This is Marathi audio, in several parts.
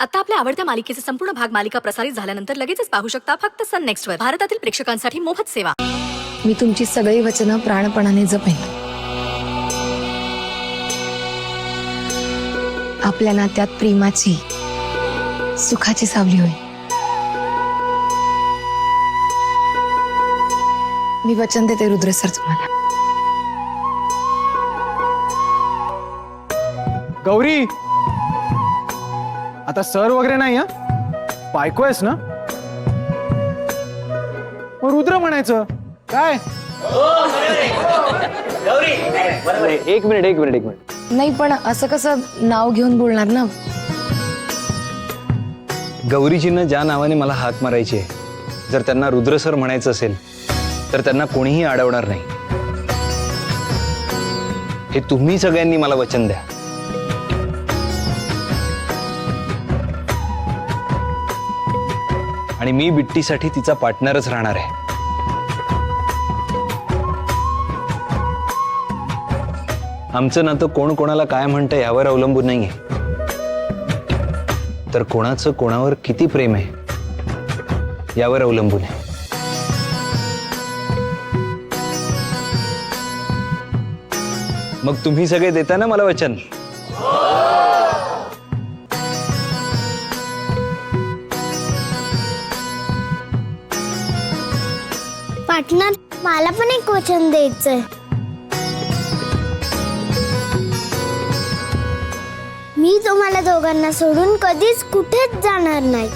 आता आपल्या आवडत्या मालिकेचे संपूर्ण भाग मालिका प्रसारित झाल्यानंतर लगेचच पाहू शकता फक्त सन नेक्स्ट वर. भारतातील प्रेक्षकांसाठी मोफत सेवा. मी तुमची सगळी वचनं प्राणपणाने जपेन. आपल्या नात्यात प्रेमाची सुखाची सावली होईल. मी वचन देते रुद्र सर तुम्हाला. गौरी, आता सर वगैरे नाही हा, बायको आहेस ना? मग रुद्र म्हणायचं काय? एक मिनिट. नाही पण असं कसं नाव घेऊन बोलणार ना. गौरीजींना ज्या नावाने मला हाक मारायची आहे, जर त्यांना रुद्र सर म्हणायचं असेल तर त्यांना कोणीही अडवणार नाही. हे तुम्ही सगळ्यांनी मला वचन द्या. आणि मी बिट्टीसाठी तिचा पार्टनरच राहणार आहे. आमचं नातं कोण कोणाला काय म्हणतं यावर अवलंबून नाहीये, तर कोणाचं कोणावर किती प्रेम आहे यावर अवलंबून आहे. मग तुम्ही सगळे देता ना मला वचन? पार्टनर, मला पण एक वचन द्यायचंय. मी तुम्हाला दोघांना सोडून कधीच कुठेच जाणार नाही.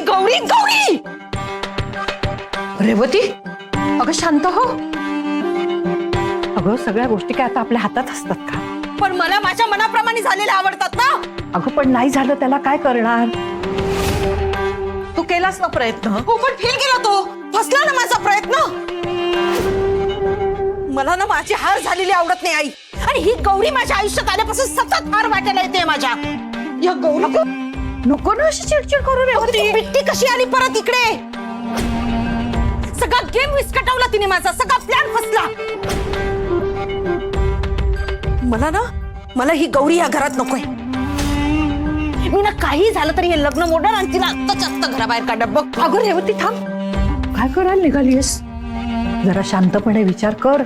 गौरी गौरी रेवती, अगं शांत हो. अगं सगळ्या गोष्टी काय आता आपल्या हातात असतात का? पण मला माझ्या मनाप्रमाणे झालेले आवडतात ना. अगं पण नाही झालं त्याला काय करणार? तू केलास ना प्रयत्न. हो पण फेल गेला तो, फसला ना माझा प्रयत्न. मला ना माझी हार झालेली आवडत नाही आई. आणि ही गौरी माझ्या आयुष्यात आल्यापासून सतत हार वाटायला येते माझ्या. या गौरी नको ना अशी चिडचिड करू रे. बिट्टी कशी आली परत इकडे? सगळा गेम विस्कटवला तिने माझा, सगळा प्लॅन फसला. मला ही गौरी या घरात नकोय. मी ना काही झालं तरी हे लग्न मोडणार आणि तिला आत्ताच आत्ता घराबाहेर काढणार बघ. अगं रेवती थांब, काय करायला निघालीस? जरा शांतपणे विचार कर.